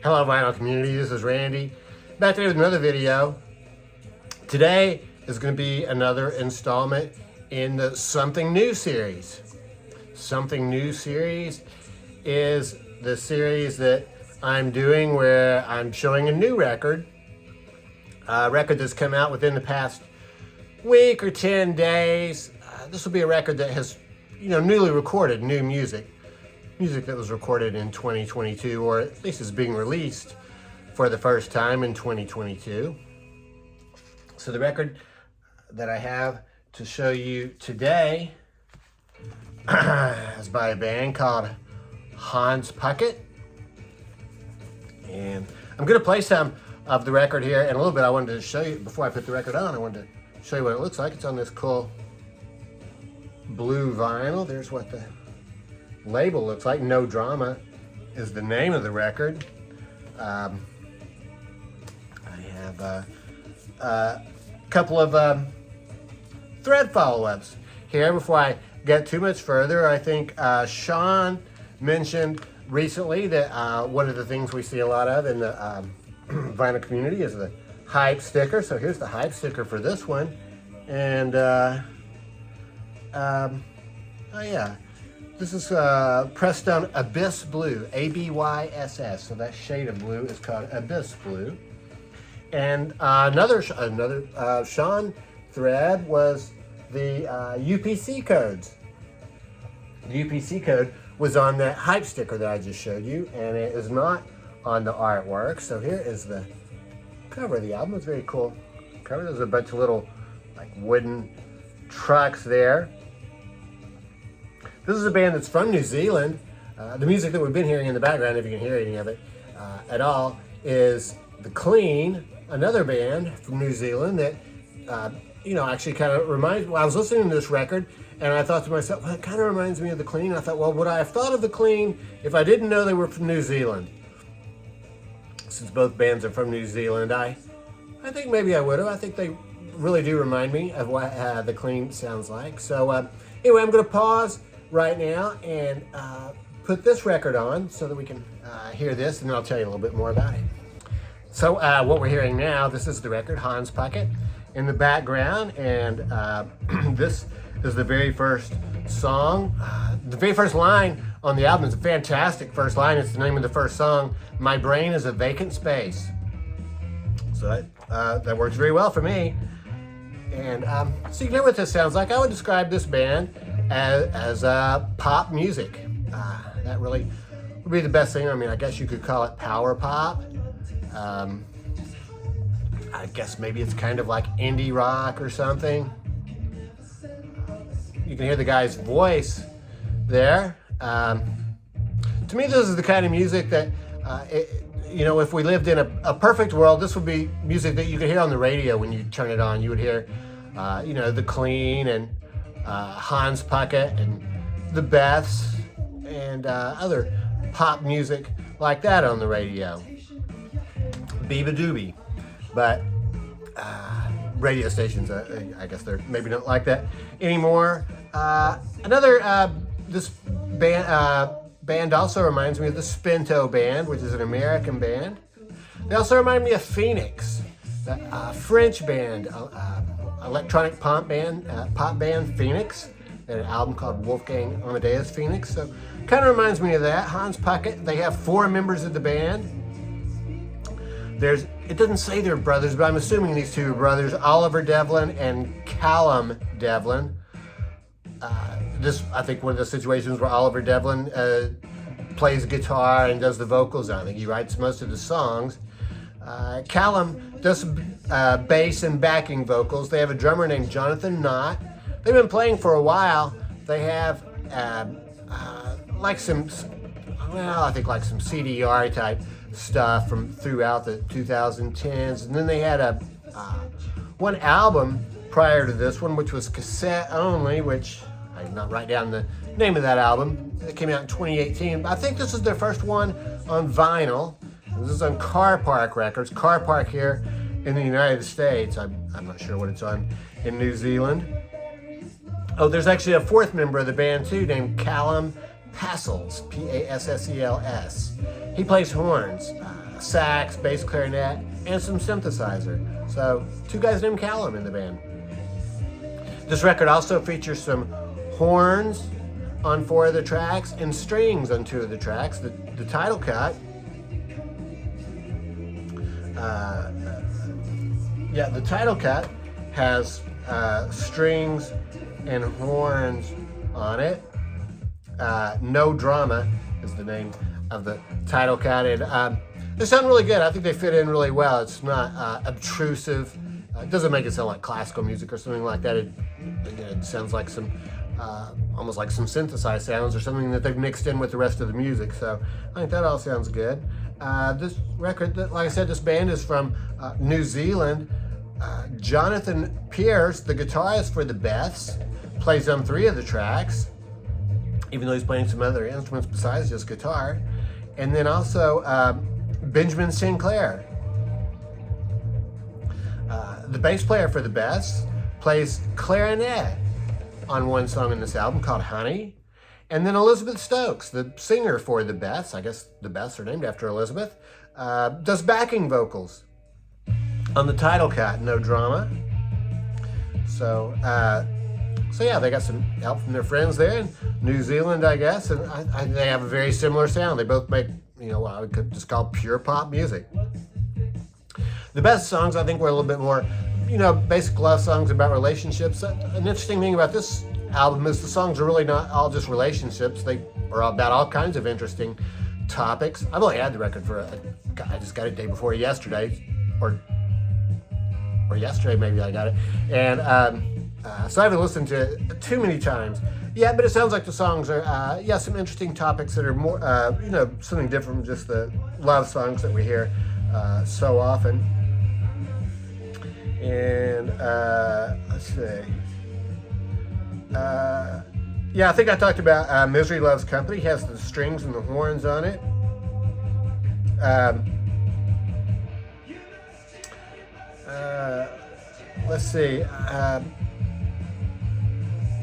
Hello vinyl community, this is Randy. Back today with another video. Today is going to be another installment in the Something New series. Something New series is the series that I'm doing where I'm showing a new record. A record that's come out within the past week or 10 days. This will be a record that has, newly recorded new music. Music that was recorded in 2022, or at least is being released for the first time in 2022. So the record that I have to show you today is by a band called Hans Pucket. And I'm going to play some of the record here in a little bit. I wanted to show you, before I put the record on, I wanted to show you what it looks like. It's on this cool blue vinyl. There's what the label looks like. No Drama is the name of the record. I have a couple of thread follow-ups here before I get too much further. I think Sean mentioned recently that one of the things we see a lot of in the vinyl community is the hype sticker. So here's the hype sticker for this one. And oh yeah, this is pressed on Abyss Blue, A-B-Y-S-S. So that shade of blue is called Abyss Blue. And another Sean thread was the UPC codes. The UPC code was on that hype sticker that I just showed you, and it is not on the artwork. So here is the cover of the album. It's very cool cover. There's a bunch of little like wooden trucks there. This is a band that's from New Zealand. The music that we've been hearing in the background, if you can hear any of it at all, is The Clean, another band from New Zealand that, actually kind of reminds me. Well, I was listening to this record and I thought to myself, well, it kind of reminds me of The Clean. I thought, well, would I have thought of The Clean if I didn't know they were from New Zealand? Since both bands are from New Zealand, I think maybe I would have. I think they really do remind me of what The Clean sounds like. So anyway, I'm going to pause right now and put this record on so that we can hear this, and then I'll tell you a little bit more about it. So what we're hearing now, this is the record, Hans Pucket, in the background, and this is the very first song. The very first line on the album is a fantastic first line. It's the name of the first song, My Brain is a Vacant Space. So that works very well for me. And so you know what this sounds like. I would describe this band as pop music. That really would be the best thing. I mean, I guess you could call it power pop. I guess maybe it's kind of like indie rock or something. You can hear the guy's voice there. To me, this is the kind of music that, if we lived in a perfect world, this would be music that you could hear on the radio when you turn it on. You would hear, The Clean and Hans Pucket and the Beths and other pop music like that on the radio. Beeba doobie. But radio stations, I guess they're maybe not like that anymore. This band also reminds me of the Spinto Band, which is an American band. They also remind me of Phoenix, a French band, electronic pop band Phoenix. They had an album called Wolfgang Amadeus Phoenix. So kind of reminds me of that. Hans Pucket, they have 4 members of the band. It doesn't say they're brothers, but I'm assuming these two are brothers, Oliver Devlin and Callum Devlin. I think one of the situations where Oliver Devlin plays guitar and does the vocals. I think he writes most of the songs. Callum does bass and backing vocals. They have a drummer named Jonathan Pearce. They've been playing for a while. They have some CDR type stuff from throughout the 2010s, and then they had one album prior to this one, which was cassette only, which I did not write down the name of that album. It came out in 2018. I think this is their first one on vinyl. This is on Carpark Records. Carpark here in the United States. I'm not sure what it's on in New Zealand. Oh, there's actually a 4th member of the band too, named Callum Passels, P-A-S-S-E-L-S. He plays horns. sax, bass clarinet, and some synthesizer. So 2 guys named Callum in the band. This record also features some horns on 4 of the tracks and strings on 2 of the tracks. The title cut, the title cut has strings and horns on it. No Drama is the name of the title cut, and they sound really good. I think they fit in really well. It's not obtrusive. It doesn't make it sound like classical music or something like that. It sounds like some, almost like some synthesized sounds or something that they've mixed in with the rest of the music. So I think that all sounds good. This record, like I said, this band is from New Zealand. Jonathan Pearce, the guitarist for the Beths, plays on 3 of the tracks, even though he's playing some other instruments besides just guitar. And then also Benjamin Sinclair, the bass player for the Beths, plays clarinet on 1 song in this album called Honey. And then Elizabeth Stokes, the singer for the Beths, I guess the Beths are named after Elizabeth, does backing vocals on the title cut, No Drama. So yeah, they got some help from their friends there in New Zealand, I guess, and they have a very similar sound. They both make, what I would just call pure pop music. The best songs, I think, were a little bit more, basic love songs about relationships. An interesting thing about this album is the songs are really not all just relationships. They are about all kinds of interesting topics. I've only had the record for, I just got it day before yesterday, or yesterday maybe I got it. And so I haven't listened to it too many times. Yeah, but it sounds like the songs are, some interesting topics that are more, something different from just the love songs that we hear so often. And let's see. I think I talked about Misery Loves Company. It has the strings and the horns on it. Let's see.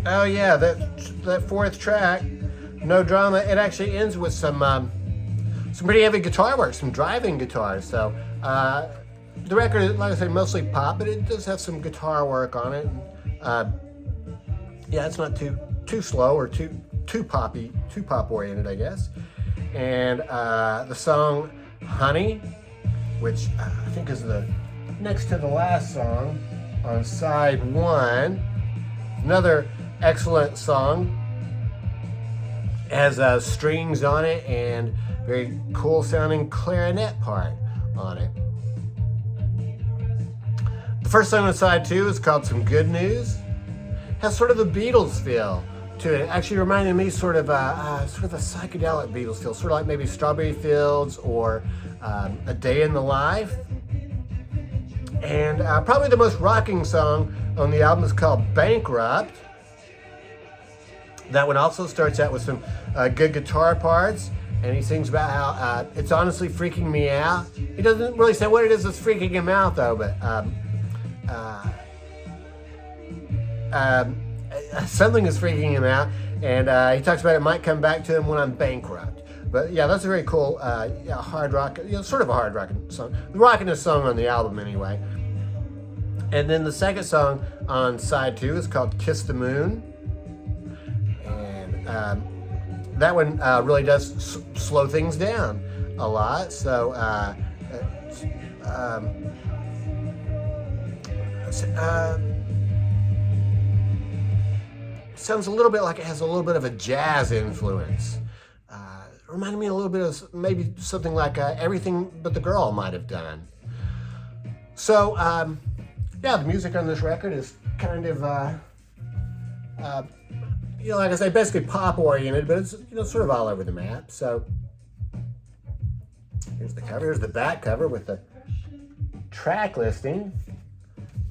That 4th track, No Drama, it actually ends with some pretty heavy guitar work, some driving guitars. So the record is, like I say, mostly pop, but it does have some guitar work on it. It's not too slow or too pop oriented, I guess. And the song Honey, which I think is the next to the last song on side 1, another excellent song. It has strings on it and very cool sounding clarinet part on it. The first song on side 2 is called Some Good News. Has sort of a Beatles feel to it. It actually reminded me sort of a psychedelic Beatles feel, sort of like maybe Strawberry Fields or A Day in the Life. And probably the most rocking song on the album is called Bankrupt. That one also starts out with some good guitar parts, and he sings about how it's honestly freaking me out. He doesn't really say what it is that's freaking him out, though, but something is freaking him out, and he talks about it might come back to him when I'm bankrupt. But yeah, that's a very cool hard rock, sort of a hard rocking song, the rockinest song on the album anyway. And then the second song on side 2 is called Kiss the Moon, and that one really does slow things down a lot. So sounds a little bit like it has a little bit of a jazz influence. Reminded me a little bit of maybe something like Everything But the Girl might have done. So, the music on this record is kind of, like I say, basically pop oriented, but it's, sort of all over the map. So, here's the cover. Here's the back cover with the track listing.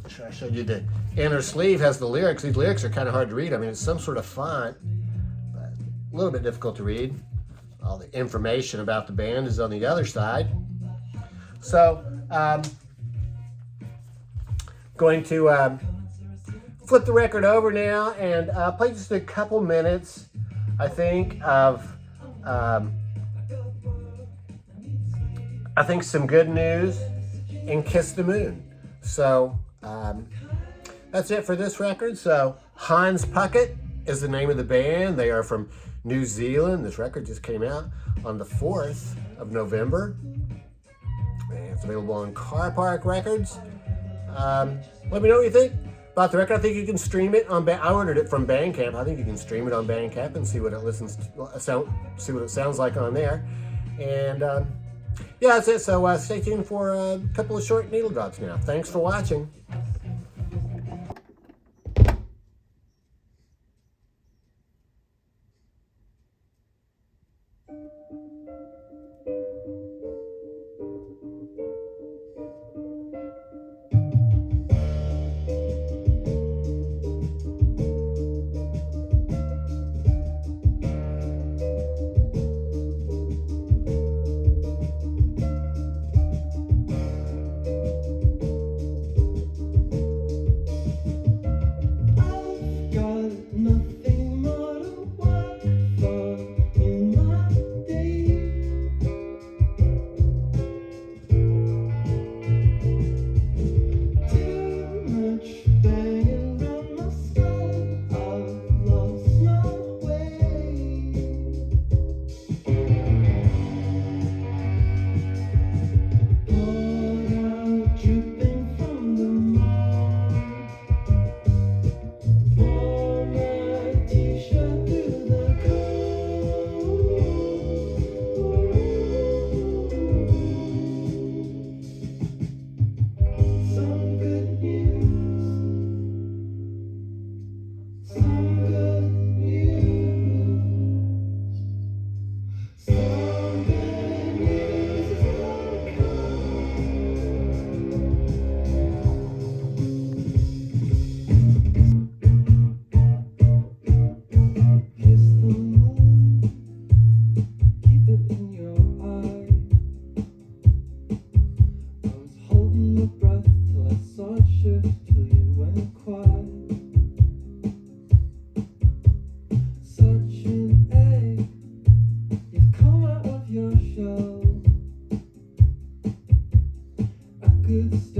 I'm sure I showed you the inner sleeve has the lyrics. These lyrics are kind of hard to read. I mean, it's some sort of font, but a little bit difficult to read. All the information about the band is on the other side. So, going to flip the record over now and play just a couple minutes, I think, of I think some good news and Kiss the Moon. So that's it for this record. So Hans Pucket is the name of the band. They are from New Zealand. This record just came out on the 4th of November. And it's available on Carpark Records. Let me know what you think about the record. I think you can stream it on. I ordered it from Bandcamp. I think you can stream it on Bandcamp and see what see what it sounds like on there. And yeah, that's it. So stay tuned for a couple of short needle drops now. Thanks for watching. Good